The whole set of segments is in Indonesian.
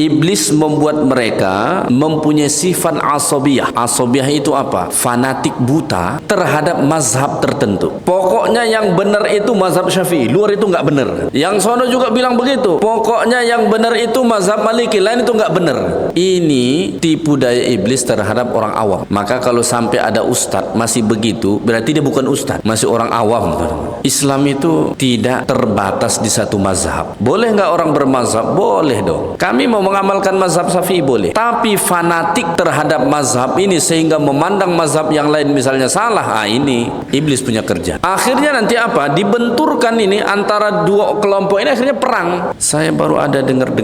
Iblis membuat mereka mempunyai sifat asabiyah. Asabiyah itu apa? Fanatik buta terhadap mazhab tertentu. Pokoknya yang benar itu mazhab Syafi'i, luar itu nggak benar. Yang sono juga bilang begitu. Pokoknya yang benar itu mazhab Maliki, lain itu nggak benar. Ini tipu daya iblis terhadap orang awam. Maka kalau sampai ada ustadz masih begitu, berarti dia bukan ustadz, masih orang awam. Islam itu tidak terbatas di satu mazhab. Boleh nggak orang bermazhab? Boleh dong. Kami mau mengamalkan mazhab Syafi'i boleh. Tapi fanatik terhadap mazhab ini sehingga memandang mazhab yang lain misalnya salah, ini iblis punya kerja. Akhirnya nanti apa? Dibenturkan ini antara dua kelompok ini, akhirnya perang. Saya baru ada dengar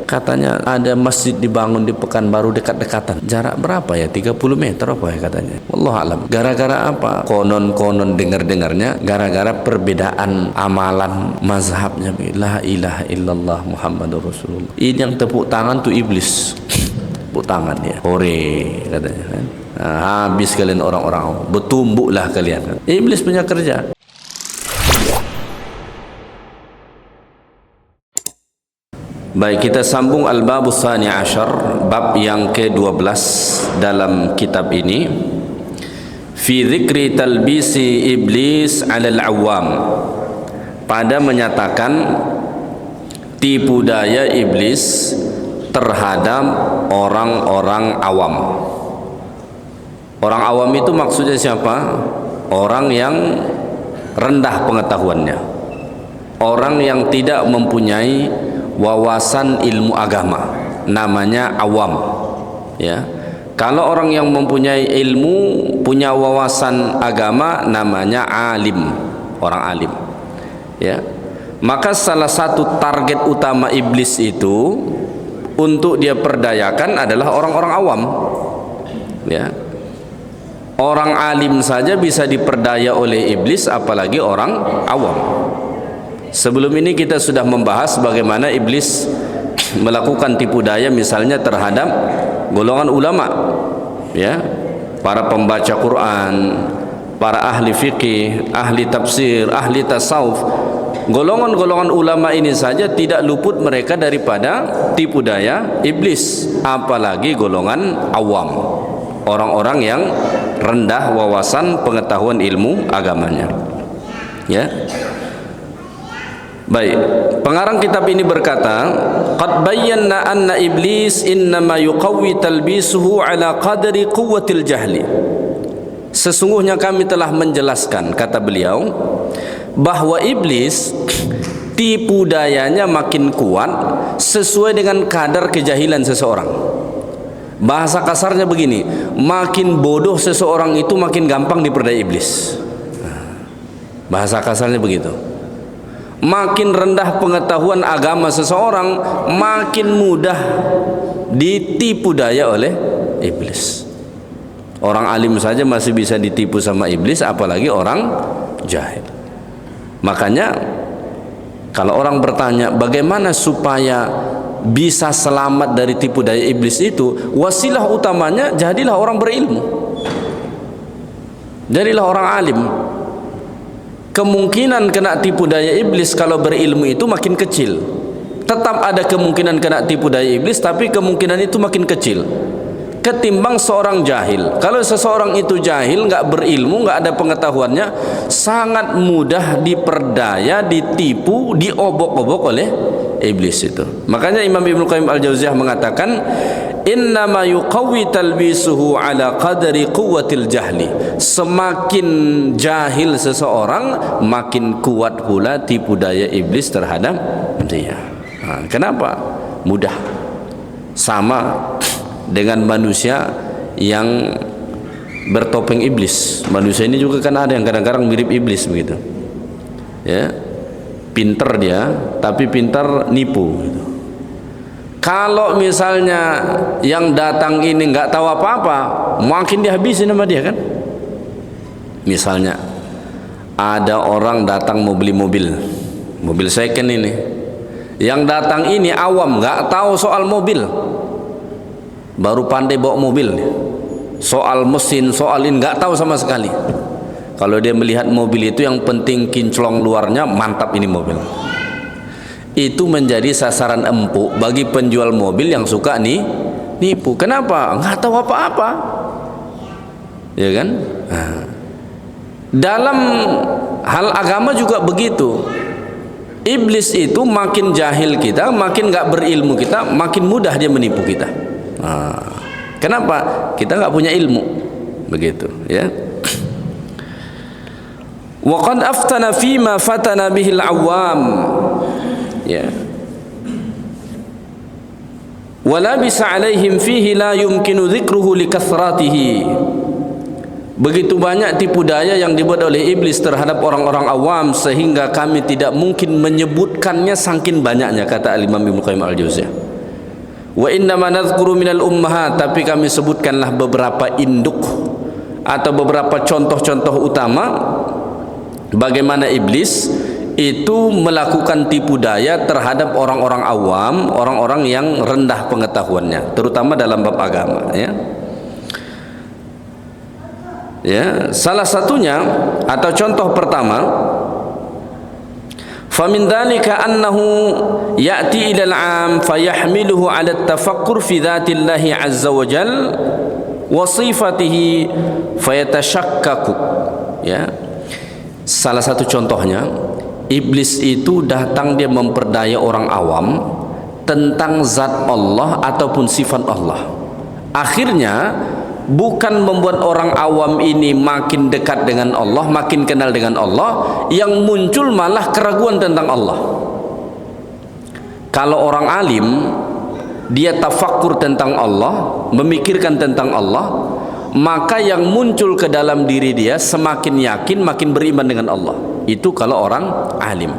katanya ada masjid dibangun di Pekanbaru dekat-dekatan. Jarak berapa ya? 30 meter apa ya katanya? Wallahu alam. Gara-gara apa? Konon dengar-dengarnya gara-gara perbedaan amalan mazhabnya. La ilaha illallah Muhammadur Rasulullah. Ini yang tepuk tangan tuh iblis. Tepuk tangan ya. Hore katanya kan. Nah, habis kalian orang-orang, bertumbuklah kalian. Iblis punya kerja. Baik, kita sambung al-babus tsani asyar, bab yang ke-12 dalam kitab ini. Fi dzikri talbisi iblis 'alal awam. Pada menyatakan tipu daya iblis terhadap orang-orang awam. Orang awam itu maksudnya siapa? Orang yang rendah pengetahuannya, orang yang tidak mempunyai wawasan ilmu agama, namanya awam. Ya, kalau orang yang mempunyai ilmu, punya wawasan agama, namanya alim, orang alim. Ya, maka salah satu target utama iblis itu untuk dia perdayakan adalah orang-orang awam. Ya, orang alim saja bisa diperdaya oleh iblis, apalagi orang awam. Sebelum ini kita sudah membahas bagaimana iblis melakukan tipu daya misalnya terhadap golongan ulama, ya, para pembaca Quran, para ahli fikih, ahli tafsir, ahli tasawuf. Golongan-golongan ulama ini saja tidak luput mereka daripada tipu daya iblis, apalagi golongan awam, orang-orang yang rendah wawasan pengetahuan ilmu agamanya. Ya. Baik, pengarang kitab ini berkata, qad bayyana anna iblis innama yuqawwi talbisuhu ala qadri quwwatil jahli. Sesungguhnya kami telah menjelaskan, kata beliau, bahwa iblis tipu dayanya makin kuat sesuai dengan kadar kejahilan seseorang. Bahasa kasarnya begini, makin bodoh seseorang itu makin gampang diperdaya iblis. Bahasa kasarnya begitu. Makin rendah pengetahuan agama seseorang, makin mudah ditipu daya oleh iblis. Orang alim saja masih bisa ditipu sama iblis, apalagi orang jahil. Makanya kalau orang bertanya bagaimana supaya bisa selamat dari tipu daya iblis itu, wasilah utamanya jadilah orang berilmu, jadilah orang alim. Kemungkinan kena tipu daya iblis kalau berilmu itu makin kecil. Tetap ada kemungkinan kena tipu daya iblis, tapi kemungkinan itu makin kecil ketimbang seorang jahil. Kalau seseorang itu jahil, nggak berilmu, nggak ada pengetahuannya, sangat mudah diperdaya, ditipu, diobok-obok oleh iblis itu. Makanya Imam Ibnu Qayyim Al-Jauziyah mengatakan, innama yuqawwi talbisuhu ala qadri quwwatil jahli. Semakin jahil seseorang, makin kuat pula tipu daya iblis terhadap dia. Nah, kenapa? Mudah. Sama dengan manusia yang bertopeng iblis. Manusia ini juga kan ada yang kadang-kadang mirip iblis begitu. Ya. Pinter dia, tapi pintar nipu gitu. Kalau misalnya yang datang ini nggak tahu apa-apa, makin dihabisin sama dia kan. Misalnya ada orang datang mau beli mobil second ini, yang datang ini awam, nggak tahu soal mobil, baru pandai bawa mobil, soal mesin, soal ini nggak tahu sama sekali. Kalau dia melihat mobil itu yang penting kinclong luarnya, mantap ini mobil. itu menjadi sasaran empuk bagi penjual mobil yang suka nipu. Kenapa? Nggak tahu apa-apa, ya kan? Nah, dalam hal agama juga begitu. Iblis itu makin jahil kita, makin nggak berilmu kita, makin mudah dia menipu kita. Nah, kenapa? Kita nggak punya ilmu, begitu, ya. Wa qad aftana fima fatana bihil awam, ya. Wala bisa alaihim fihi la yumkinu dzikruhu likathratihi. Begitu banyak tipu daya yang dibuat oleh iblis terhadap orang-orang awam sehingga kami tidak mungkin menyebutkannya saking banyaknya, kata Al-Imam Ibnu Qayyim Al-Jauziyah. Wa inna ma nadhkuru minal ummahat, tapi kami sebutkanlah beberapa induk atau beberapa contoh-contoh utama bagaimana iblis itu melakukan tipu daya terhadap orang-orang awam, orang-orang yang rendah pengetahuannya, terutama dalam bab agama, ya. Ya, salah satunya atau contoh pertama, famin dzalika annahu ya'ti ila al-'am fayahmiluhu 'ala at-tafakkur fi dzatillahi 'azza wa jalla wa sifatihi fayatashakkaku, ya. Salah satu contohnya, iblis itu datang dia memperdaya orang awam tentang zat Allah ataupun sifat Allah. Akhirnya bukan membuat orang awam ini makin dekat dengan Allah, makin kenal dengan Allah, yang muncul malah keraguan tentang Allah. Kalau orang alim dia tafakkur tentang Allah, memikirkan tentang Allah, maka yang muncul ke dalam diri dia semakin yakin, makin beriman dengan Allah. Itu kalau orang alim.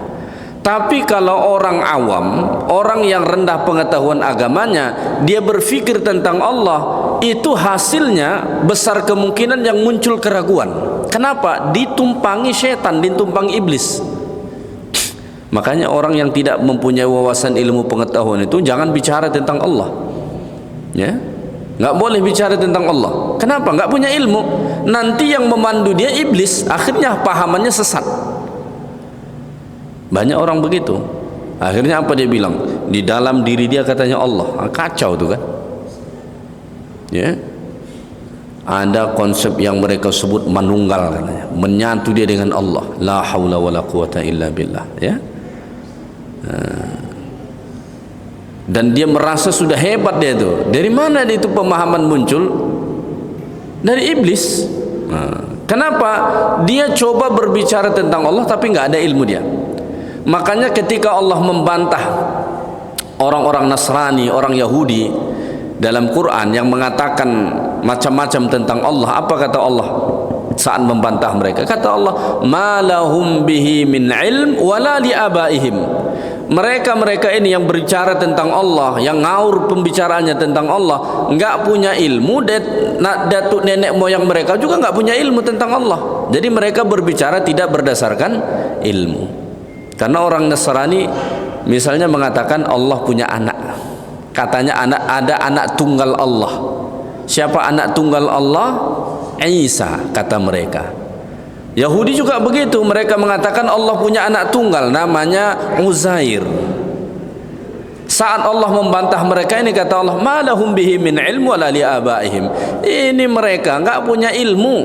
Tapi kalau orang awam, orang yang rendah pengetahuan agamanya, dia berfikir tentang Allah, itu hasilnya besar kemungkinan yang muncul keraguan. Kenapa? Ditumpangi setan, ditumpangi iblis. Makanya orang yang tidak mempunyai wawasan ilmu pengetahuan itu jangan bicara tentang Allah, ya. Nggak boleh bicara tentang Allah. Kenapa? Nggak punya ilmu. Nanti yang memandu dia iblis, akhirnya pahamannya sesat. Banyak orang begitu. Akhirnya apa dia bilang? Di dalam diri dia katanya Allah. Kacau tuh kan, ya. Ada konsep yang mereka sebut manunggal katanya, menyatu dia dengan Allah. La haula wala quwata illa billah, ya. Dan dia merasa sudah hebat dia itu. Dari mana dia itu pemahaman muncul? Dari iblis. Kenapa? Dia coba berbicara tentang Allah tapi nggak ada ilmu dia. Makanya ketika Allah membantah orang-orang Nasrani, orang Yahudi dalam Quran yang mengatakan macam-macam tentang Allah, apa kata Allah saat membantah mereka? Kata Allah, "Ma lahum bihi min ilm wala li abaihim." Mereka ini yang berbicara tentang Allah, yang ngaur pembicaraannya tentang Allah, enggak punya ilmu. Datuk nenek moyang mereka juga enggak punya ilmu tentang Allah. Jadi mereka berbicara tidak berdasarkan ilmu. Karena orang Nasrani misalnya mengatakan Allah punya anak. Katanya ada anak tunggal Allah. Siapa anak tunggal Allah? Isa, kata mereka. Yahudi juga begitu, mereka mengatakan Allah punya anak tunggal namanya Uzair. Saat Allah membantah mereka ini, kata Allah, "Ma lahum bihi min ilm wala li abaihim." Ini mereka enggak punya ilmu.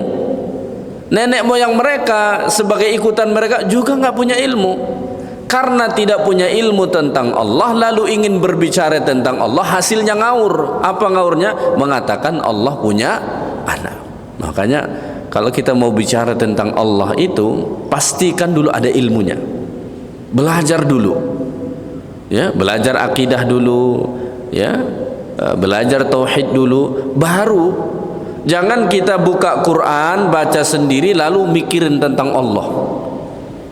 Nenek moyang mereka sebagai ikutan mereka juga enggak punya ilmu. Karena tidak punya ilmu tentang Allah lalu ingin berbicara tentang Allah, hasilnya ngaur. Apa ngaurnya? Mengatakan Allah punya anak. Makanya kalau kita mau bicara tentang Allah itu pastikan dulu ada ilmunya. Belajar dulu, ya, belajar akidah dulu, ya, belajar tauhid dulu, baru. Jangan kita buka Quran baca sendiri lalu mikirin tentang Allah,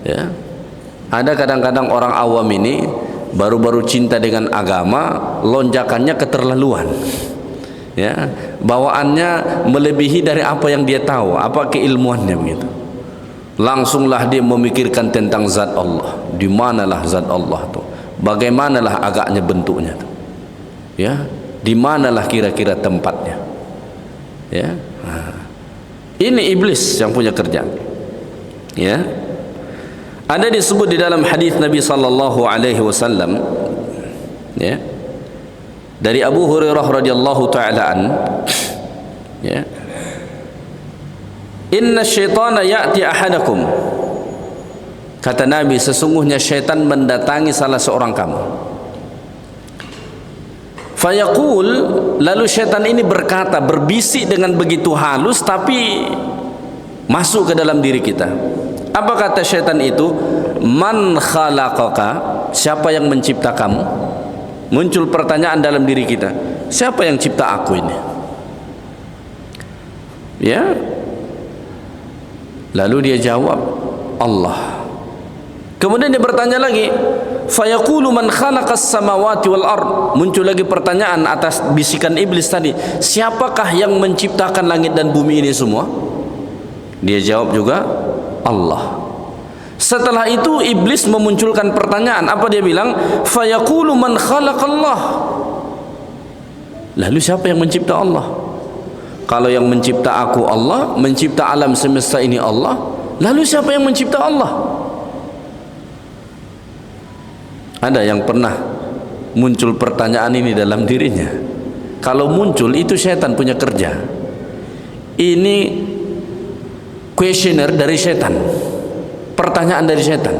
ya. Ada kadang-kadang orang awam ini baru-baru cinta dengan agama, lonjakannya keterlaluan, ya, bawaannya melebihi dari apa yang dia tahu, apa keilmuannya begitu. Langsunglah dia memikirkan tentang zat Allah. Di manalah zat Allah tuh? Bagaimanalah agaknya bentuknya tuh? Ya, di manalah kira-kira tempatnya? Ya, ini iblis yang punya kerjaan. Ya. Ada disebut di dalam hadis Nabi sallallahu alaihi wasallam, ya, dari Abu Hurairah radhiyallahu taala an, ya, inna syaitana ya'ti ahadakum, kata Nabi, sesungguhnya syaitan mendatangi salah seorang kamu. Fayaqul, lalu syaitan ini berkata, berbisik dengan begitu halus tapi masuk ke dalam diri kita. Apa kata syaitan itu? Man khalaqaka, siapa yang mencipta kamu? Muncul pertanyaan dalam diri kita, siapa yang cipta aku ini? Ya, lalu dia jawab, Allah. Kemudian dia bertanya lagi, fayaqulu man khalaqas samawati wal ard. Muncul lagi pertanyaan atas bisikan iblis tadi, siapakah yang menciptakan langit dan bumi ini semua? Dia jawab juga, Allah. Setelah itu iblis memunculkan pertanyaan, apa dia bilang? Fayaqulu man khalaqallah. Lalu siapa yang mencipta Allah? Kalau yang mencipta aku Allah, mencipta alam semesta ini Allah, lalu siapa yang mencipta Allah? Ada yang pernah muncul pertanyaan ini dalam dirinya? Kalau muncul, itu syaitan punya kerja. Ini questionnaire dari syaitan, pertanyaan dari syaitan.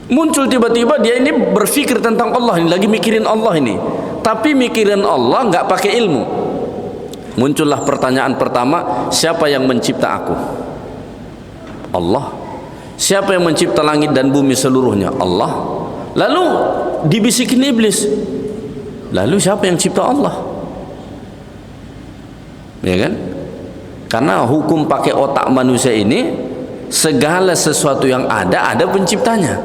Muncul tiba-tiba, dia ini berpikir tentang Allah, ini lagi mikirin Allah ini, tapi mikirin Allah nggak pakai ilmu. Muncullah pertanyaan pertama, siapa yang mencipta aku? Allah. Siapa yang mencipta langit dan bumi seluruhnya? Allah. Lalu dibisikin iblis, lalu siapa yang cipta Allah? Ya kan? Karena hukum pakai otak manusia ini, segala sesuatu yang ada penciptanya.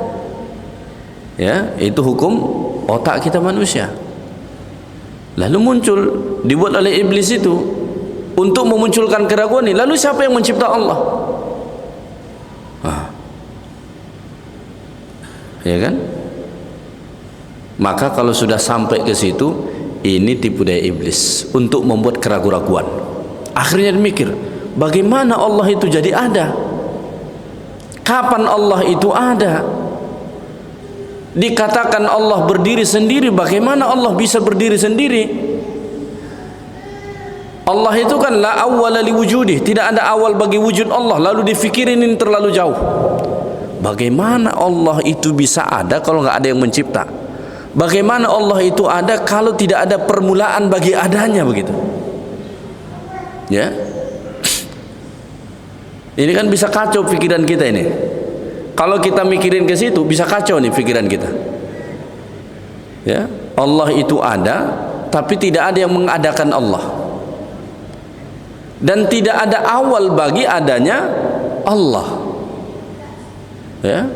Ya, itu hukum otak kita manusia. Lalu muncul, dibuat oleh iblis itu untuk memunculkan keraguan ini. Lalu siapa yang mencipta Allah? Ya kan? Maka kalau sudah sampai ke situ, ini tipu daya iblis untuk membuat keraguan-keraguan. Akhirnya dia mikir, bagaimana Allah itu jadi ada? Kapan Allah itu ada? Dikatakan Allah berdiri sendiri, bagaimana Allah bisa berdiri sendiri? Allah itu kan la awwala li wujudih, tidak ada awal bagi wujud Allah. Lalu difikirin ini terlalu jauh. Bagaimana Allah itu bisa ada kalau nggak ada yang mencipta? Bagaimana Allah itu ada kalau tidak ada permulaan bagi adanya, begitu? Ya, ini kan bisa kacau pikiran kita ini. Kalau kita mikirin ke situ, bisa kacau nih pikiran kita. Ya, Allah itu ada, tapi tidak ada yang mengadakan Allah, dan tidak ada awal bagi adanya Allah. Ya,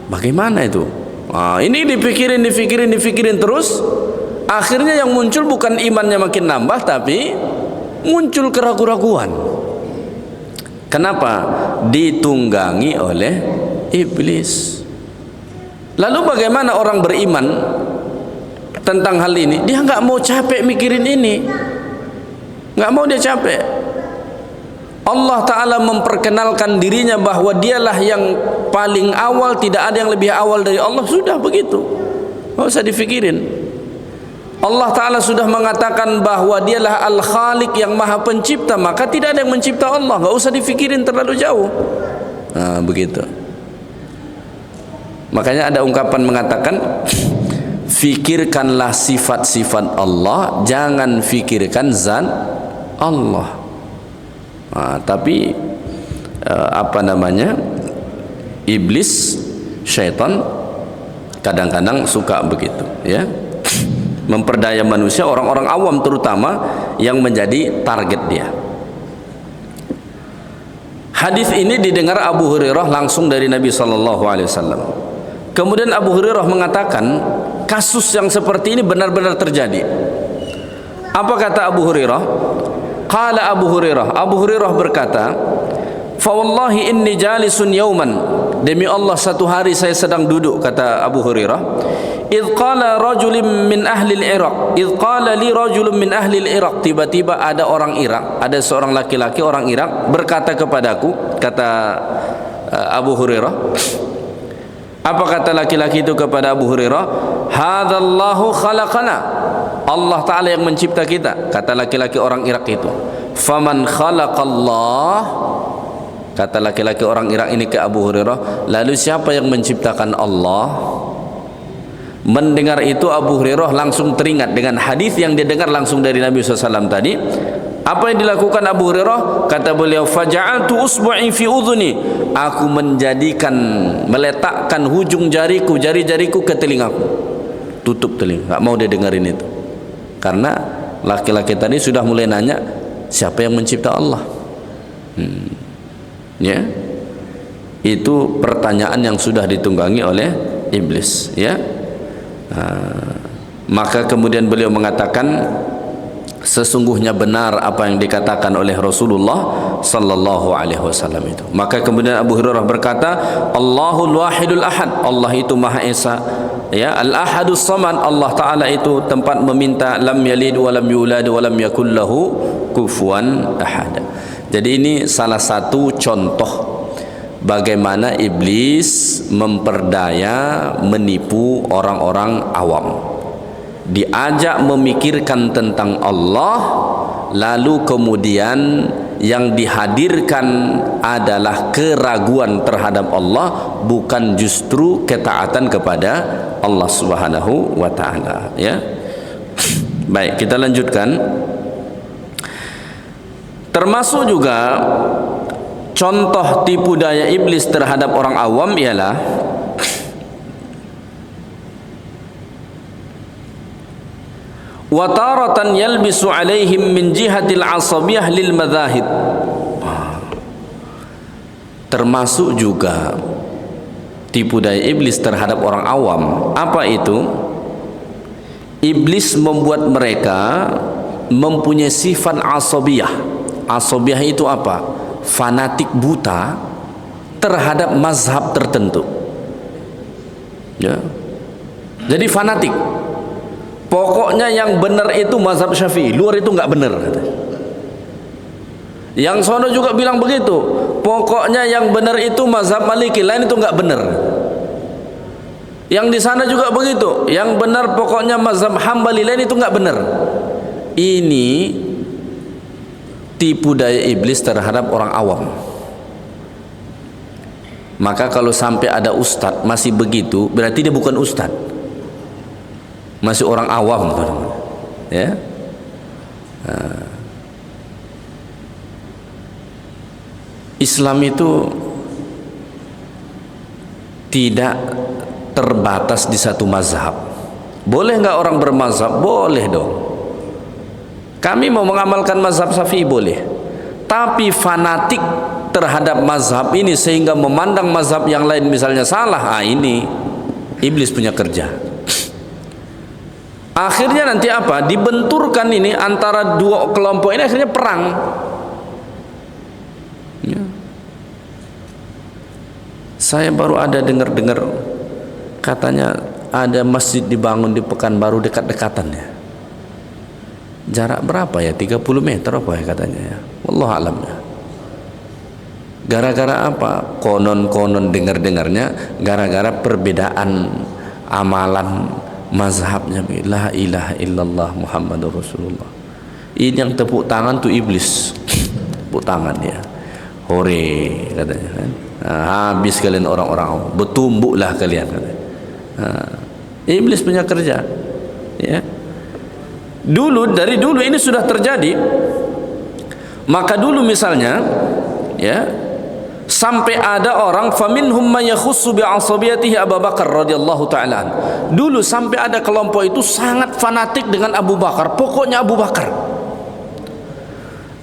bagaimana itu? Nah, ini dipikirin terus. Akhirnya yang muncul bukan imannya makin nambah, tapi muncul keraguan-keraguan. Kenapa? Ditunggangi oleh iblis. Lalu bagaimana orang beriman tentang hal ini? Dia nggak mau capek mikirin ini, nggak mau dia capek. Allah Ta'ala memperkenalkan dirinya bahwa dialah yang paling awal, tidak ada yang lebih awal dari Allah. Sudah begitu, nggak usah difikirin. Allah Ta'ala sudah mengatakan bahwa dialah Al-Khaliq, yang maha pencipta, maka tidak ada yang mencipta Allah. Nggak usah difikirin terlalu jauh. Nah, begitu. Makanya ada ungkapan mengatakan, fikirkanlah sifat-sifat Allah, jangan fikirkan zat Allah. Nah, tapi iblis, syaitan kadang-kadang suka begitu, ya, memperdaya manusia, orang-orang awam terutama, yang menjadi target dia. Hadis ini didengar Abu Hurairah langsung dari Nabi Sallallahu Alaihi Wasallam. Kemudian Abu Hurairah mengatakan, kasus yang seperti ini benar-benar terjadi. Apa kata Abu Hurairah? Qala Abu Hurairah berkata, fa wallahi inni jalisun yauman, demi Allah satu hari saya sedang duduk, kata Abu Hurairah, idh qala rajulun min ahli al-Iraq, idh qala li rajulun min ahli al-Iraq, tiba-tiba ada orang Irak, ada seorang laki-laki orang Irak berkata kepadaku, kata Abu Hurairah? Apa kata laki-laki itu kepada Abu Hurairah? Hadzallahu khalaqana. Allah Ta'ala yang mencipta kita. Kata laki-laki orang Irak itu. Faman khalaqallah. Kata laki-laki orang Irak ini ke Abu Hurairah, lalu siapa yang menciptakan Allah? Mendengar itu Abu Hurairah langsung teringat dengan hadis yang dia dengar langsung dari Nabi SAW tadi. Apa yang dilakukan Abu Hurairah? Kata beliau, faja'altu usbu'i fi udhuni. Aku meletakkan hujung jari-jariku ke telingaku. Tutup telinga, tak mau dia dengerin itu. Karena laki-laki tadi sudah mulai nanya, siapa yang mencipta Allah? Ya, itu pertanyaan yang sudah ditunggangi oleh iblis. Ya, maka kemudian beliau mengatakan, sesungguhnya benar apa yang dikatakan oleh Rasulullah sallallahu alaihi wasallam itu. Maka kemudian Abu Hurairah berkata, Allahul Wahidul Ahad, Allah itu Maha Esa. Ya, Al-Ahadus Samad, Allah Taala itu tempat meminta, lam yalid wa lam yulad wa lam yakul lahu kufuwan ahad. Jadi ini salah satu contoh bagaimana iblis memperdaya, menipu orang-orang awam. Diajak memikirkan tentang Allah, lalu kemudian yang dihadirkan adalah keraguan terhadap Allah, bukan justru ketaatan kepada Allah Subhanahu wa taala. Ya. Baik, kita lanjutkan. Termasuk juga contoh tipu daya iblis terhadap orang awam ialah wa taratan yalbisu alaihim min jihatil asabiyah lil madzahib. Termasuk juga tipu daya iblis terhadap orang awam. Apa itu? Iblis membuat mereka mempunyai sifat asabiyah. Asabiyah itu apa? Fanatik buta terhadap mazhab tertentu. Ya. Jadi fanatik. Pokoknya yang benar itu mazhab Syafi'i, luar itu enggak benar. Yang sono juga bilang begitu. Pokoknya yang benar itu mazhab Maliki, lain itu enggak benar. Yang di sana juga begitu. Yang benar pokoknya mazhab Hambali, lain itu enggak benar. Ini tipu daya iblis terhadap orang awam. Maka kalau sampai ada ustadz masih begitu, berarti dia bukan ustadz, masih orang awam, ya. Islam itu tidak terbatas di satu mazhab. Boleh nggak orang bermazhab? Boleh dong. Kami mau mengamalkan mazhab Syafi'i boleh. Tapi fanatik terhadap mazhab ini sehingga memandang mazhab yang lain misalnya salah, ini iblis punya kerja. Akhirnya nanti apa? Dibenturkan ini antara dua kelompok ini, akhirnya perang. Ya. Saya baru ada dengar-dengar katanya ada masjid dibangun di Pekanbaru dekat-dekatan ya. Jarak berapa ya? 30 meter apa ya katanya ya. Wallahu a'lam ya. Gara-gara apa? Konon-konon dengar-dengarnya gara-gara perbedaan amalan mazhabnya. La ilaha illallah Muhammadur Rasulullah. Ini yang tepuk tangan tuh iblis. Tepuk tangan ya. Hore katanya kan. Habis kalian orang-orang, bertumbuklah kalian katanya. Iblis punya kerja. Ya. Dari dulu ini sudah terjadi. Maka dulu misalnya ya, sampai ada orang faminhum may yakhussu bi asabiyatihi Abu Bakar radhiyallahu taala. Dulu sampai ada kelompok itu sangat fanatik dengan Abu Bakar, pokoknya Abu Bakar.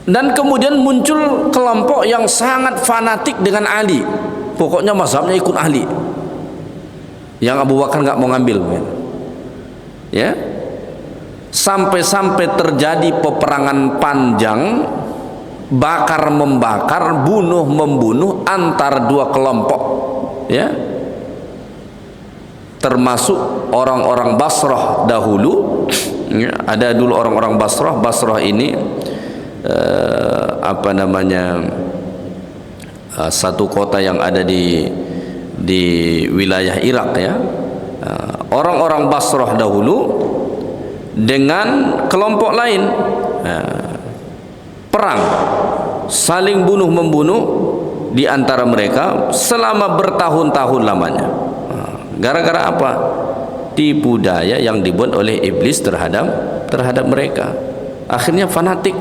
Dan kemudian muncul kelompok yang sangat fanatik dengan Ali, pokoknya mazhabnya ikut Ali. Yang Abu Bakar nggak mau ngambil, ya. Sampai-sampai terjadi peperangan panjang, bakar membakar, bunuh membunuh antar dua kelompok, ya. Termasuk orang-orang Basrah dahulu, ya. Ada dulu orang-orang Basrah ini satu kota yang ada di wilayah Irak ya. Orang-orang Basrah dahulu dengan kelompok lain perang, saling bunuh membunuh di antara mereka selama bertahun-tahun lamanya. Gara-gara apa? Tipu daya yang dibuat oleh iblis terhadap mereka. Akhirnya fanatik,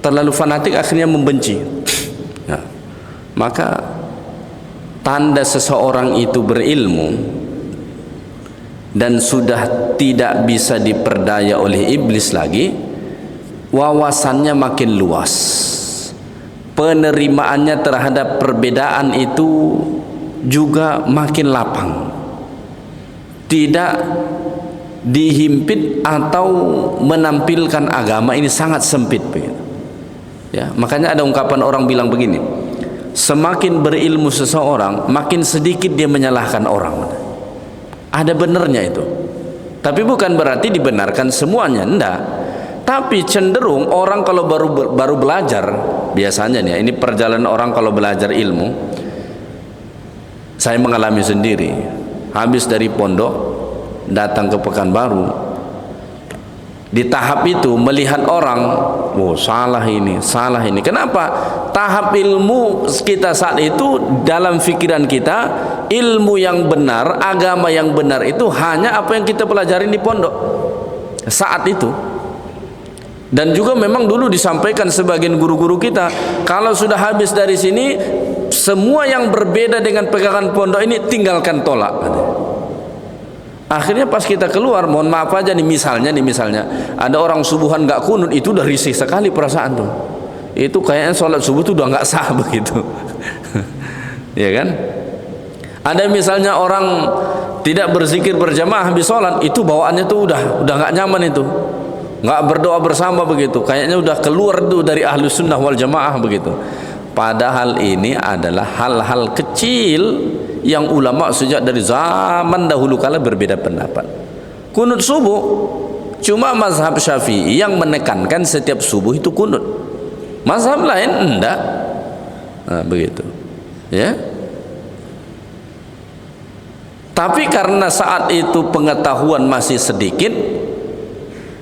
terlalu fanatik, akhirnya membenci. Maka tanda seseorang itu berilmu dan sudah tidak bisa diperdaya oleh iblis lagi, wawasannya makin luas, penerimaannya terhadap perbedaan itu juga makin lapang, tidak dihimpit atau menampilkan agama ini sangat sempit begitu. Ya, makanya ada ungkapan orang bilang begini, semakin berilmu seseorang, makin sedikit dia menyalahkan orang. Ada benernya itu, tapi bukan berarti dibenarkan semuanya, enggak. Tapi cenderung orang kalau baru belajar, biasanya nih, ini perjalanan orang kalau belajar ilmu, saya mengalami sendiri. Habis dari pondok datang ke Pekanbaru, di tahap itu melihat orang, oh salah ini, salah ini. Kenapa? Tahap ilmu kita saat itu, dalam fikiran kita, ilmu yang benar, agama yang benar itu hanya apa yang kita pelajari di pondok saat itu. Dan juga memang dulu disampaikan sebagian guru-guru kita, kalau sudah habis dari sini, semua yang berbeda dengan pegangan pondok ini tinggalkan, tolak. Akhirnya pas kita keluar, mohon maaf aja nih, misalnya ada orang subuhan nggak kunut, itu udah risih sekali perasaan tuh. Itu kayaknya sholat subuh tuh udah nggak sah begitu. Ya kan? Ada misalnya orang tidak berzikir berjamaah habis sholat, itu bawaannya tuh udah nggak nyaman itu. Nggak berdoa bersama begitu, kayaknya udah keluar tuh dari ahlu sunnah wal jamaah begitu. Padahal ini adalah hal-hal kecil yang ulama sejak dari zaman dahulu kala berbeda pendapat. Kunut subuh, cuma mazhab Syafi'i yang menekankan setiap subuh itu kunut, mazhab lain enggak. Nah, begitu ya. Tapi karena saat itu pengetahuan masih sedikit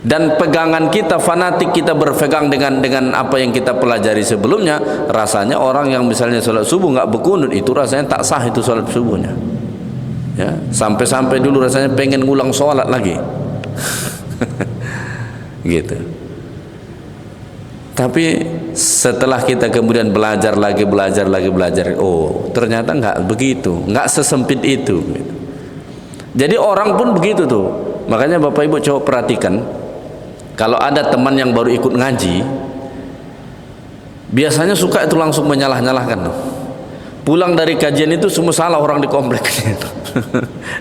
dan pegangan kita fanatik, kita berpegang dengan apa yang kita pelajari sebelumnya, rasanya orang yang misalnya sholat subuh nggak berkunut, itu rasanya tak sah itu sholat subuhnya. Ya, sampai-sampai dulu rasanya pengen ngulang sholat lagi. Gitu. Tapi setelah kita kemudian belajar lagi, oh ternyata nggak begitu, nggak sesempit itu. Gitu. Jadi orang pun begitu tuh. Makanya Bapak Ibu coba perhatikan, kalau ada teman yang baru ikut ngaji, biasanya suka itu langsung menyalah-nyalahkan tuh. Pulang dari kajian itu semua salah orang di komplek.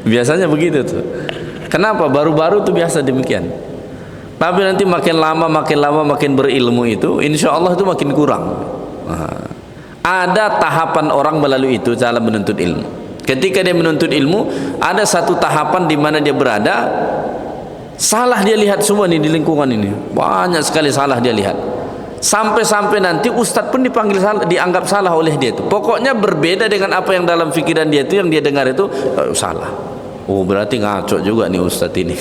Biasanya begitu tuh. Kenapa? Baru-baru tuh biasa demikian. Tapi nanti makin lama makin berilmu itu, insya Allah itu makin kurang. Ada tahapan orang melalui itu dalam menuntut ilmu. Ketika dia menuntut ilmu, ada satu tahapan di mana dia berada, salah dia lihat semua nih di lingkungan ini, banyak sekali salah dia lihat. Sampai-sampai nanti ustadz pun dipanggil salah, dianggap salah oleh dia itu. Pokoknya berbeda dengan apa yang dalam pikiran dia itu, yang dia dengar itu salah. Oh berarti ngaco juga nih ustadz ini.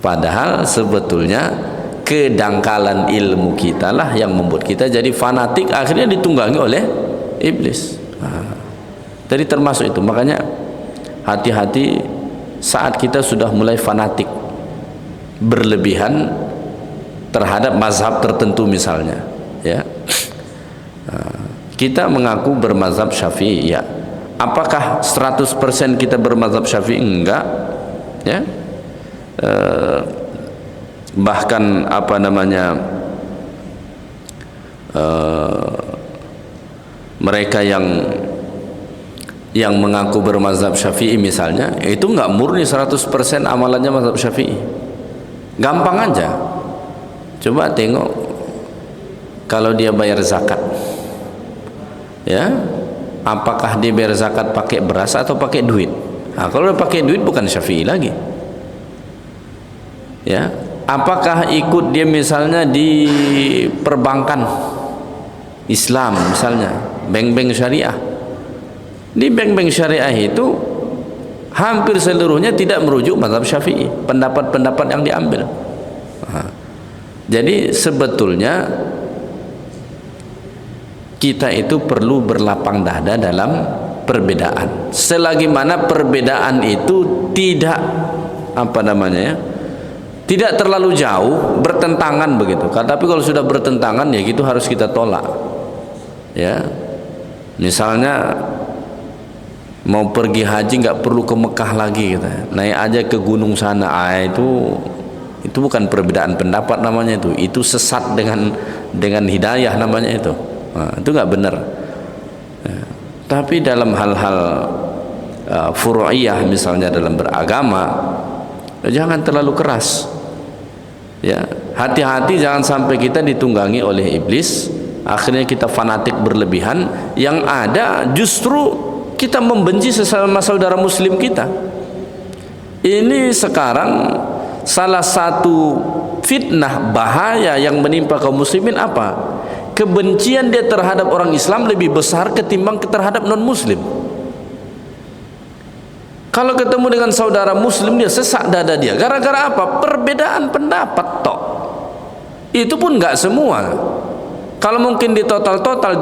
Padahal sebetulnya kedangkalan ilmu kita lah yang membuat kita jadi fanatik, akhirnya ditunggangi oleh iblis. Jadi termasuk itu. Makanya hati-hati saat kita sudah mulai fanatik, berlebihan terhadap mazhab tertentu misalnya, ya. Kita mengaku bermazhab Syafi'i, ya. Apakah 100% kita bermazhab Syafi'i? Enggak, ya. Bahkan apa namanya, mereka yang mengaku bermazhab Syafi'i misalnya, itu enggak murni 100% amalannya mazhab Syafi'i. Gampang aja. Coba tengok kalau dia bayar zakat, ya, apakah dia bayar zakat pakai beras atau pakai duit? Nah, kalau dia pakai duit bukan Syafi'i lagi. Ya, apakah ikut dia misalnya di perbankan? Islam misalnya, bank-bank syariah. Di bank-bank syariah itu hampir seluruhnya tidak merujuk mazhab Syafi'i, pendapat-pendapat yang diambil. Jadi sebetulnya kita itu perlu berlapang dada dalam perbedaan. Selagi mana perbedaan itu tidak tidak terlalu jauh bertentangan begitu. Tapi kalau sudah bertentangan ya gitu harus kita tolak. Ya, misalnya mau pergi haji nggak perlu ke Mekah lagi kita, naik aja ke gunung sana. Itu bukan perbedaan pendapat namanya, itu sesat dengan hidayah namanya itu. Itu nggak benar. Tapi dalam hal-hal furu'iyah misalnya dalam beragama, jangan terlalu keras. Ya, hati-hati jangan sampai kita ditunggangi oleh iblis, akhirnya kita fanatik berlebihan, yang ada justru kita membenci sesama saudara muslim kita. Ini sekarang salah satu fitnah bahaya yang menimpa kaum muslimin apa? Kebencian dia terhadap orang Islam lebih besar ketimbang terhadap non muslim. Kalau ketemu dengan saudara muslim dia sesak dada dia. Gara-gara apa? Perbedaan pendapat tok. Itu pun nggak semua. Kalau mungkin di total 80%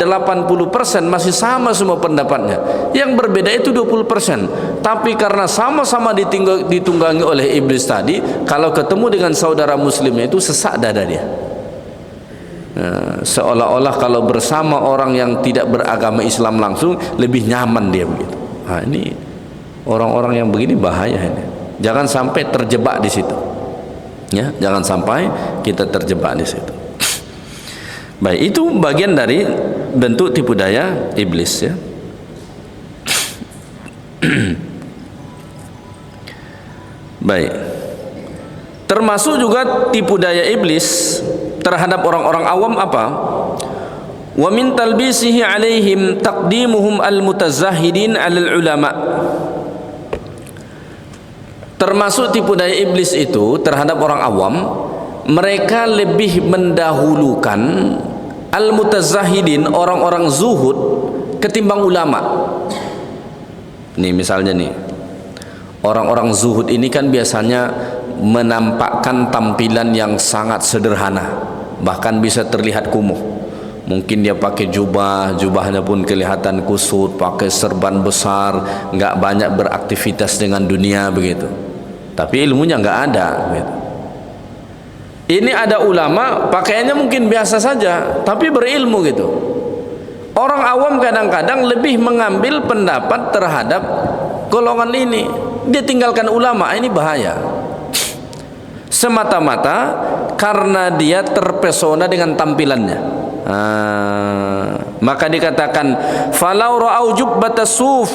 masih sama semua pendapatnya. Yang berbeda itu 20%. Tapi karena sama-sama ditunggangi oleh iblis tadi, kalau ketemu dengan saudara muslimnya itu sesak dada dia. Seolah-olah kalau bersama orang yang tidak beragama Islam langsung lebih nyaman dia begitu. Ini orang-orang yang begini bahaya ini. Jangan sampai terjebak di situ. Ya, jangan sampai kita terjebak di situ. Baik, itu bagian dari bentuk tipu daya iblis ya. Baik. Termasuk juga tipu daya iblis terhadap orang-orang awam apa? Wa min talbisihi alaihim taqdimuhum al-mutazahhidin 'alal ulama. Termasuk tipu daya iblis itu terhadap orang awam, mereka lebih mendahulukan al-mutazahhidin, orang-orang zuhud ketimbang ulama. Nih misalnya nih, orang-orang zuhud ini kan biasanya menampakkan tampilan yang sangat sederhana, bahkan bisa terlihat kumuh. Mungkin dia pakai jubahnya pun kelihatan kusut, pakai serban besar, nggak banyak beraktivitas dengan dunia begitu. Tapi ilmunya nggak ada begitu. Ini ada ulama pakaiannya mungkin biasa saja, tapi berilmu gitu. Orang awam kadang-kadang lebih mengambil pendapat terhadap golongan ini. Dia tinggalkan ulama, ini bahaya. Semata-mata karena dia terpesona dengan tampilannya. Maka dikatakan falau ra'au jubbata suf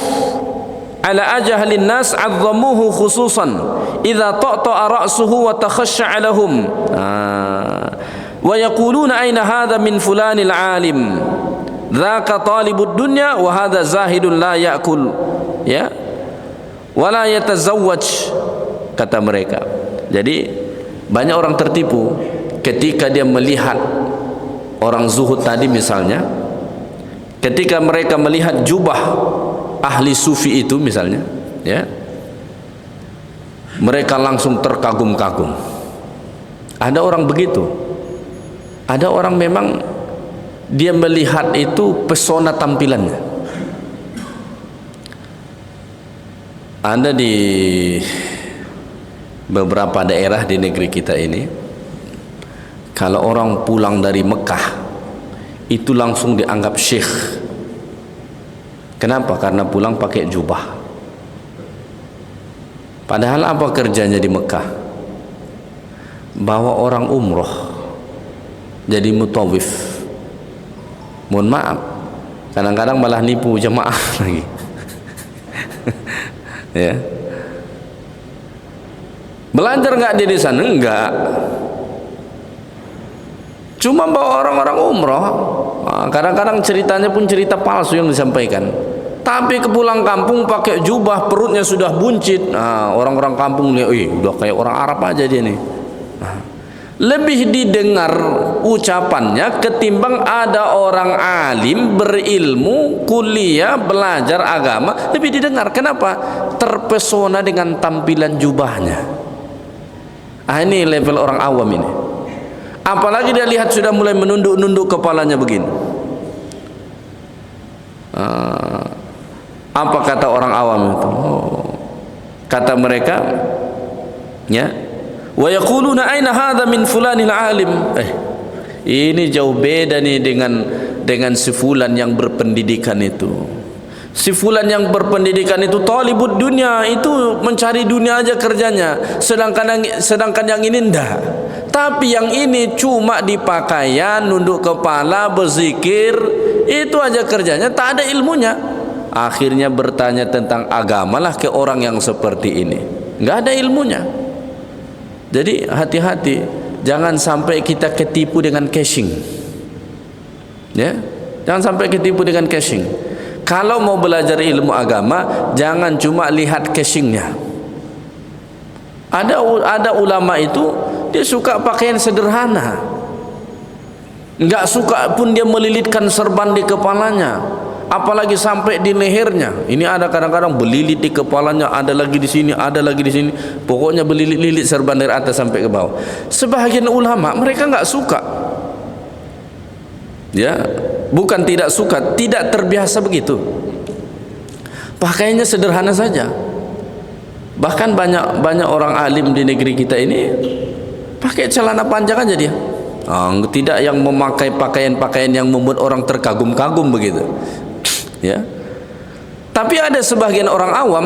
ala ajahlin nas 'azzamuhu khususan idza ta'ta'a ra'suhu wa takhashsha'a lahum wa yaquluna aina hadha min fulanil 'alim dzaka talibud dunya wa hadha zahidun la ya'kul ya wa la yatazawwaj, kata mereka. Jadi banyak orang tertipu ketika dia melihat orang zuhud tadi misalnya, ketika mereka melihat jubah ahli sufi itu misalnya, ya, mereka langsung terkagum-kagum. Ada orang begitu. Ada orang memang dia melihat itu pesona tampilannya. Ada di beberapa daerah di negeri kita ini, kalau orang pulang dari Mekah itu langsung dianggap syekh. Kenapa? Karena pulang pakai jubah. Padahal apa kerjanya di Mekah? Bawa orang umroh jadi mutawif. Mohon maaf, kadang-kadang malah nipu jemaah lagi. Ya. Belajar nggak dia di sana? Enggak. Cuma bawa orang-orang umroh. Kadang-kadang ceritanya pun cerita palsu yang disampaikan. Tapi ke pulang kampung pakai jubah, perutnya sudah buncit. Orang-orang kampung lihat, udah kayak orang Arab aja dia nih. lebih didengar ucapannya ketimbang ada orang alim berilmu kuliah belajar agama, lebih didengar. Kenapa? Terpesona dengan tampilan jubahnya. Ini level orang awam ini. Apalagi dia lihat sudah mulai menunduk-nunduk kepalanya begini. Apa kata orang awam itu? Kata mereka, ya, wa yaquluna aina hadza min fulanil alim. Ini jauh beda nih dengan si fulan yang berpendidikan itu. Si fulan yang berpendidikan itu talibud dunia, itu mencari dunia aja kerjanya, sedangkan yang ini enggak. Tapi yang ini cuma di pakaian, nunduk kepala, berzikir, itu aja kerjanya, tak ada ilmunya. Akhirnya bertanya tentang agama lah ke orang yang seperti ini, nggak ada ilmunya. Jadi hati-hati, jangan sampai kita ketipu dengan caching, ya, jangan sampai ketipu dengan caching. Kalau mau belajar ilmu agama, jangan cuma lihat cachingnya. Ada ulama itu dia suka pakaian sederhana, nggak suka pun dia melilitkan serban di kepalanya, apalagi sampai di lehernya. Ini ada kadang-kadang belilit di kepalanya, ada lagi di sini, ada lagi di sini. Pokoknya belilit-lilit serban dari atas sampai ke bawah. Sebahagian ulama mereka nggak suka, ya, bukan tidak suka, tidak terbiasa begitu. Pakaiannya sederhana saja. Bahkan banyak orang alim di negeri kita ini pakai celana panjang aja dia. Tidak yang memakai pakaian-pakaian yang membuat orang terkagum-kagum begitu, ya. Tapi ada sebagian orang awam,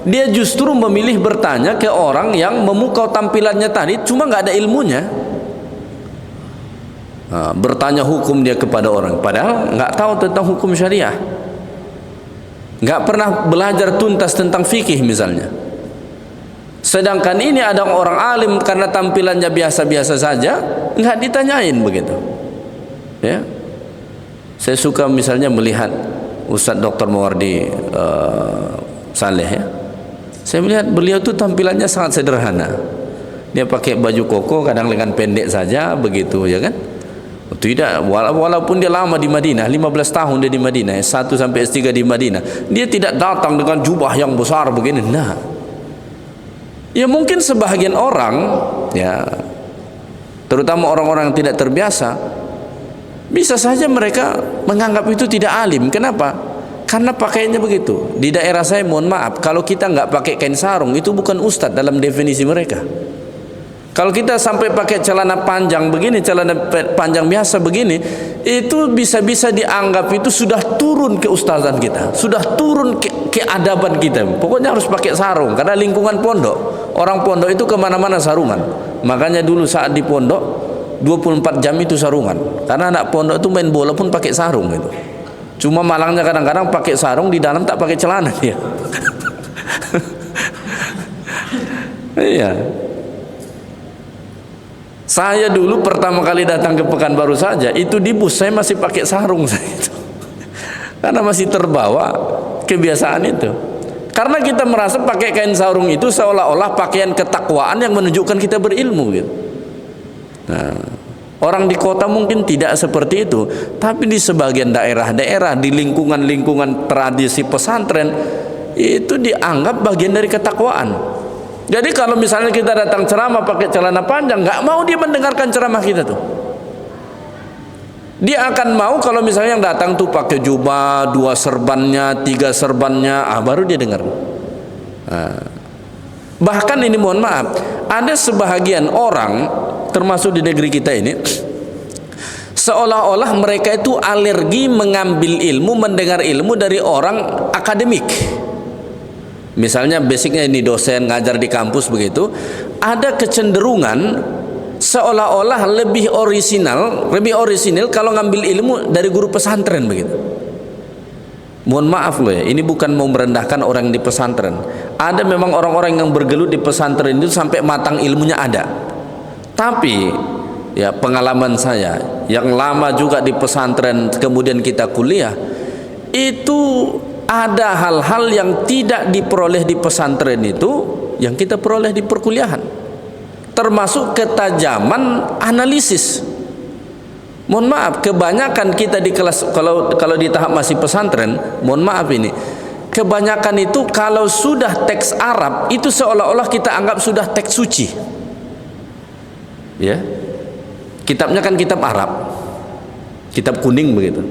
dia justru memilih bertanya ke orang yang memukau tampilannya tadi, cuma nggak ada ilmunya. Bertanya hukum dia kepada orang, padahal nggak tahu tentang hukum syariah, nggak pernah belajar tuntas tentang fikih misalnya. Sedangkan ini ada orang alim karena tampilannya biasa-biasa saja, nggak ditanyain begitu, ya. Saya suka misalnya melihat Ustadz Dr. Mawardi Saleh, ya. Saya melihat beliau itu tampilannya sangat sederhana. Dia pakai baju koko, kadang lengan pendek saja begitu, ya kan? Tidak, walaupun dia lama di Madinah, 15 tahun dia di Madinah, S1 sampai S3 di Madinah, dia tidak datang dengan jubah yang besar begini. Nah, ya mungkin sebahagian orang, ya, terutama orang-orang yang tidak terbiasa, bisa saja mereka menganggap itu tidak alim. Kenapa? Karena pakaiannya begitu. Di daerah saya, mohon maaf, kalau kita nggak pakai kain sarung, itu bukan ustadz dalam definisi mereka. Kalau kita sampai pakai celana panjang begini, celana panjang biasa begini, itu bisa-bisa dianggap itu sudah turun ke ustazan kita, sudah turun ke adaban kita. Pokoknya harus pakai sarung, karena lingkungan pondok, orang pondok itu kemana-mana sarungan. Makanya dulu saat di pondok 24 jam itu sarungan, karena anak pondok itu main bola pun pakai sarung itu. Cuma malangnya kadang-kadang pakai sarung, di dalam tak pakai celana dia. Iya. Saya dulu pertama kali datang ke Pekanbaru saja, itu di bus saya masih pakai sarung saya itu. Karena masih terbawa kebiasaan itu. Karena kita merasa pakai kain sarung itu seolah-olah pakaian ketakwaan yang menunjukkan kita berilmu gitu. Nah, orang di kota mungkin tidak seperti itu, tapi di sebagian daerah-daerah, di lingkungan-lingkungan tradisi pesantren, itu dianggap bagian dari ketakwaan. Jadi kalau misalnya kita datang ceramah pakai celana panjang, nggak mau dia mendengarkan ceramah kita tuh. Dia akan mau kalau misalnya yang datang tuh pakai jubah, 2 serbannya, 3 serbannya, baru dia dengar. Bahkan ini mohon maaf, ada sebahagian orang termasuk di negeri kita ini, seolah-olah mereka itu alergi mengambil ilmu, mendengar ilmu dari orang akademik. Misalnya basicnya ini dosen ngajar di kampus begitu, ada kecenderungan seolah-olah lebih orisinal kalau ngambil ilmu dari guru pesantren begitu. Mohon maaf loh ya, ini bukan mau merendahkan orang di pesantren. Ada memang orang-orang yang bergelut di pesantren itu sampai matang ilmunya ada. Tapi ya pengalaman saya yang lama juga di pesantren kemudian kita kuliah, itu ada hal-hal yang tidak diperoleh di pesantren itu yang kita peroleh di perkuliahan. termasuk ketajaman analisis. Mohon maaf, kebanyakan kita di kelas, kalau di tahap masih pesantren, mohon maaf ini, kebanyakan itu kalau sudah teks Arab itu seolah-olah kita anggap sudah teks suci. Ya, kitabnya kan kitab Arab, kitab kuning begitu.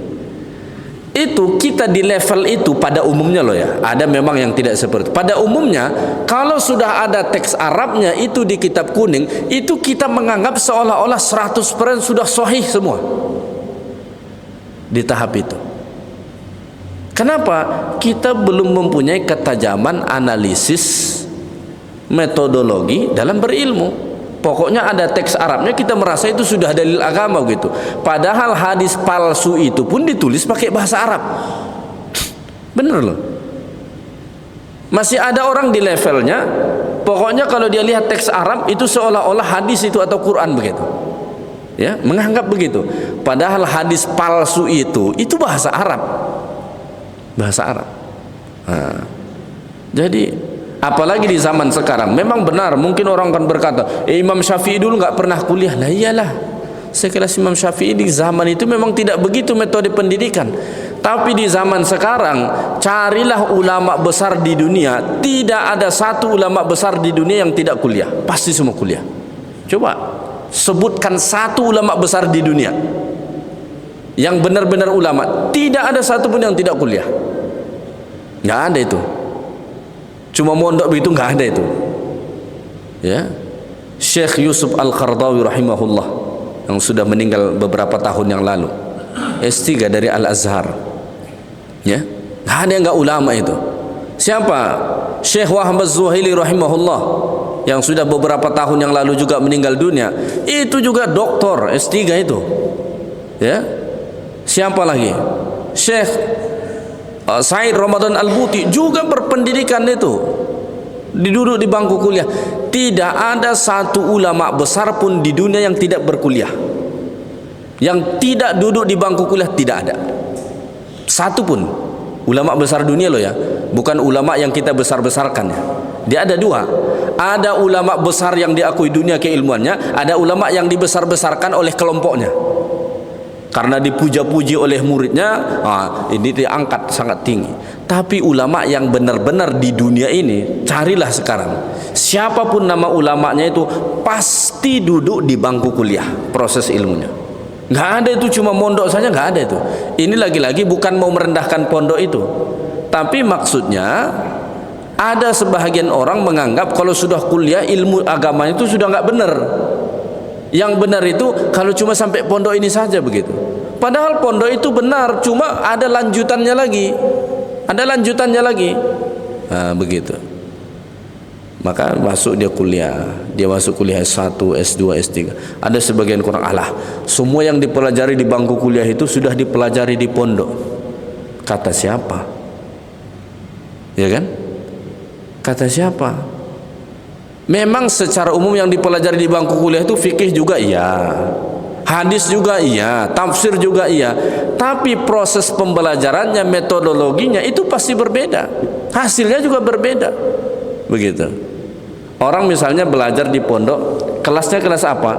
Itu kita di level itu pada umumnya loh ya. Ada memang yang tidak seperti itu. Pada umumnya kalau sudah ada teks Arabnya itu di kitab kuning, itu kita menganggap seolah-olah 100% sudah sahih semua. Di tahap itu. Kenapa? Kita belum mempunyai ketajaman analisis metodologi dalam berilmu. Pokoknya ada teks Arabnya kita merasa itu sudah dalil agama gitu. Padahal hadis palsu itu pun ditulis pakai bahasa Arab. Bener loh. Masih ada orang di levelnya, pokoknya kalau dia lihat teks Arab itu seolah-olah hadis itu atau Quran begitu. Ya, menganggap begitu. Padahal hadis palsu itu bahasa Arab. Bahasa Arab. Nah, jadi apalagi di zaman sekarang, memang benar mungkin orang akan berkata, Imam Syafi'i dulu nggak pernah kuliah. Lah iyalah, sekelas Imam Syafi'i di zaman itu memang tidak begitu metode pendidikan. Tapi di zaman sekarang, carilah ulama besar di dunia, tidak ada satu ulama besar di dunia yang tidak kuliah, pasti semua kuliah. Coba sebutkan satu ulama besar di dunia yang benar-benar ulama, tidak ada satu pun yang tidak kuliah. Nggak ada itu. Cuma mondok begitu nggak ada itu. Ya, Syekh Yusuf Al-Qaradawi rahimahullah yang sudah meninggal beberapa tahun yang lalu, S3 dari Al-Azhar. Ya, nggak ada yang nggak ulama itu. Siapa? Syekh Wahab Az-Zuhaili rahimahullah yang sudah beberapa tahun yang lalu juga meninggal dunia. Itu juga doktor S3 itu. Ya, siapa lagi? Syekh Said Ramadan Al-Buti juga berpendidikan itu, duduk di bangku kuliah. Tidak ada satu ulama besar pun di dunia yang tidak berkuliah, yang tidak duduk di bangku kuliah, tidak ada satu pun ulama besar dunia loh ya, bukan ulama yang kita besar-besarkan ya. Dia ada dua, ada ulama besar yang diakui dunia keilmuannya, ada ulama yang dibesar-besarkan oleh kelompoknya karena dipuja-puji oleh muridnya. Ini diangkat sangat tinggi. Tapi ulama yang benar-benar di dunia ini, carilah sekarang siapapun nama ulamanya itu pasti duduk di bangku kuliah proses ilmunya. Nggak ada itu, cuma mondok saja nggak ada itu. Ini lagi-lagi bukan mau merendahkan pondok itu, tapi maksudnya ada sebahagian orang menganggap kalau sudah kuliah ilmu agama itu sudah nggak benar. Yang benar itu kalau cuma sampai pondok ini saja begitu. Padahal pondok itu benar, cuma ada lanjutannya lagi. Ada lanjutannya lagi. Nah, begitu. Maka masuk dia kuliah. Dia masuk kuliah S1, S2, S3. Ada sebagian kurang, alah, semua yang dipelajari di bangku kuliah itu sudah dipelajari di pondok. Kata siapa? Ya kan? Kata siapa? Memang secara umum yang dipelajari di bangku kuliah itu fikih juga iya, hadis juga iya, tafsir juga iya. Tapi proses pembelajarannya, metodologinya itu pasti berbeda, hasilnya juga berbeda. Begitu. Orang misalnya belajar di pondok, kelasnya kelas apa?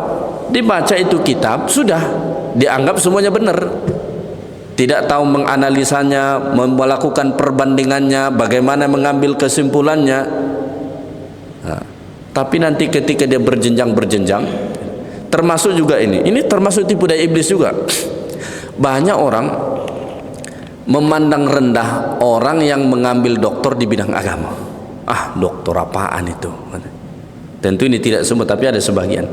Dibaca itu kitab, sudah dianggap semuanya benar. Tidak tahu menganalisanya, melakukan perbandingannya, bagaimana mengambil kesimpulannya. Nah, tapi nanti ketika dia berjenjang, termasuk juga ini termasuk tipu daya iblis juga. Banyak orang memandang rendah orang yang mengambil doktor di bidang agama. Doktor apaan itu? Tentu ini tidak semua, tapi ada sebagian.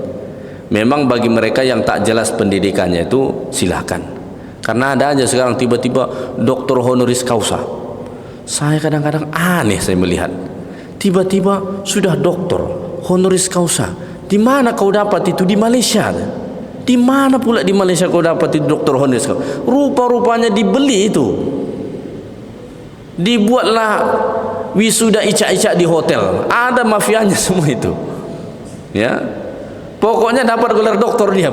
Memang bagi mereka yang tak jelas pendidikannya itu silahkan. Karena ada aja sekarang tiba-tiba doktor honoris causa. Saya kadang-kadang aneh saya melihat. Tiba-tiba sudah doktor honoris causa. Di mana kau dapat itu? Di Malaysia. Di mana pula di Malaysia kau dapat itu doktor honoris causa? Rupa-rupanya dibeli itu. Dibuatlah wisuda icak-icak di hotel. Ada mafianya semua itu. Ya. Pokoknya dapat gelar doktor dia.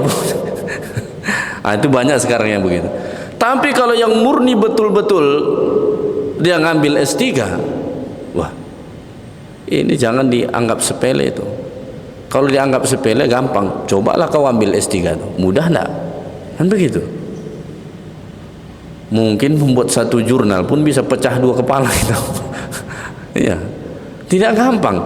Itu banyak sekarang yang begitu. Tapi kalau yang murni betul-betul dia ngambil S3, wah, ini jangan dianggap sepele itu. Kalau dianggap sepele gampang, cobalah kau ambil S3 tuh. Mudah enggak? Kan begitu. Mungkin membuat satu jurnal pun bisa pecah dua kepala gitu. Iya. Tidak gampang.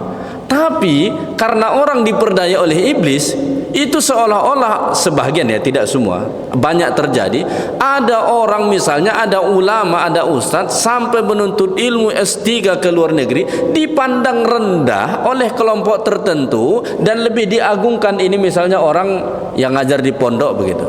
Tapi karena orang diperdaya oleh iblis, itu seolah-olah sebagian, ya tidak semua, banyak terjadi. Ada orang misalnya, ada ulama, ada ustadz sampai menuntut ilmu S3 ke luar negeri, dipandang rendah oleh kelompok tertentu dan lebih diagungkan ini misalnya orang yang ngajar di pondok begitu.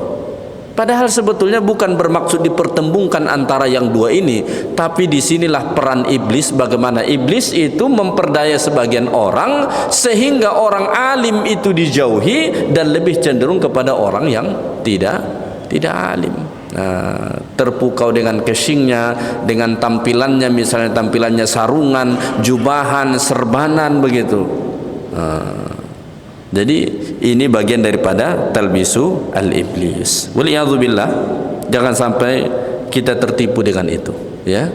Padahal sebetulnya bukan bermaksud dipertembungkan antara yang dua ini, tapi disinilah peran iblis. Bagaimana iblis itu memperdaya sebagian orang sehingga orang alim itu dijauhi dan lebih cenderung kepada orang yang tidak alim. Nah, terpukau dengan casingnya, dengan tampilannya, misalnya tampilannya sarungan, jubahan, serbanan begitu. Jadi ini bagian daripada talbisu al-iblis. Waliyadzubillah, jangan sampai kita tertipu dengan itu, ya.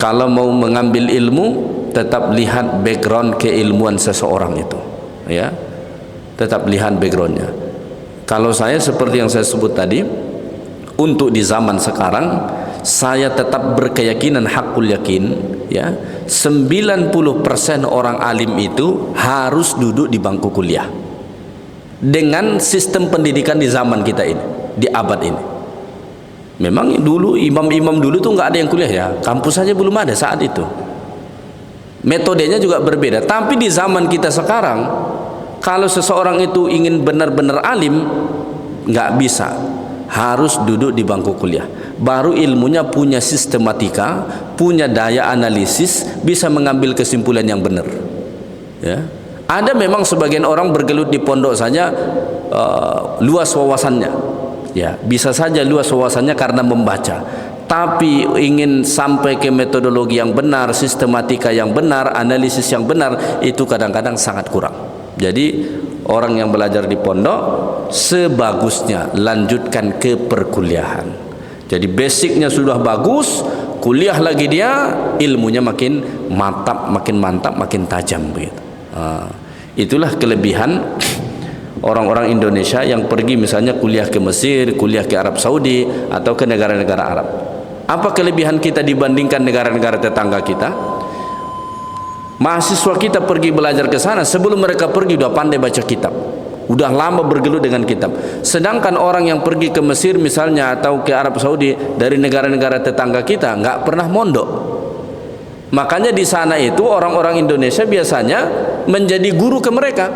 Kalau mau mengambil ilmu, tetap lihat background keilmuan seseorang itu, ya. Tetap lihat backgroundnya. Kalau saya seperti yang saya sebut tadi, untuk di zaman sekarang saya tetap berkeyakinan hakul yakin, ya, 90% orang alim itu harus duduk di bangku kuliah. Dengan sistem pendidikan di zaman kita ini, di abad ini. Memang dulu imam-imam dulu tuh nggak ada yang kuliah, ya, kampus saja belum ada saat itu. Metodenya juga berbeda. Tapi di zaman kita sekarang, kalau seseorang itu ingin benar-benar alim, nggak bisa, harus duduk di bangku kuliah. Baru ilmunya punya sistematika, punya daya analisis, bisa mengambil kesimpulan yang benar, ya. Ada memang sebagian orang bergelut di pondok saja, luas wawasannya, ya, bisa saja luas wawasannya karena membaca. Tapi ingin sampai ke metodologi yang benar, sistematika yang benar, analisis yang benar, itu kadang-kadang sangat kurang. Jadi orang yang belajar di pondok sebagusnya lanjutkan ke perkuliahan. Jadi basicnya sudah bagus, kuliah lagi dia, ilmunya makin mantap, makin tajam begitu. Itulah kelebihan orang-orang Indonesia yang pergi misalnya kuliah ke Mesir, kuliah ke Arab Saudi atau ke negara-negara Arab. Apa kelebihan kita dibandingkan negara-negara tetangga kita? Mahasiswa kita pergi belajar ke sana, sebelum mereka pergi udah pandai baca kitab, udah lama bergelut dengan kitab. Sedangkan orang yang pergi ke Mesir misalnya atau ke Arab Saudi dari negara-negara tetangga kita nggak pernah mondok. Makanya di sana itu orang-orang Indonesia biasanya menjadi guru ke mereka.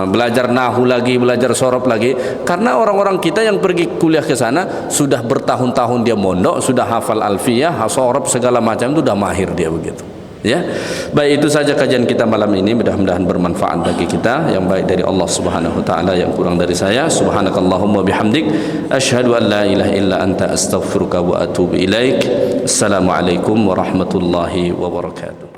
Belajar nahu lagi, belajar sorof lagi, karena orang-orang kita yang pergi kuliah ke sana sudah bertahun-tahun dia mondok, sudah hafal alfiyah, sorof segala macam itu udah mahir dia begitu. Ya, baik, itu saja kajian kita malam ini. Mudah-mudahan bermanfaat bagi kita. Yang baik dari Allah Subhanahu wa taala, yang kurang dari saya. Subhanakallahumma bihamdik, asyhadu an la ilaha illa anta astaghfiruka wa atubu ilaik. Assalamualaikum warahmatullahi wabarakatuh.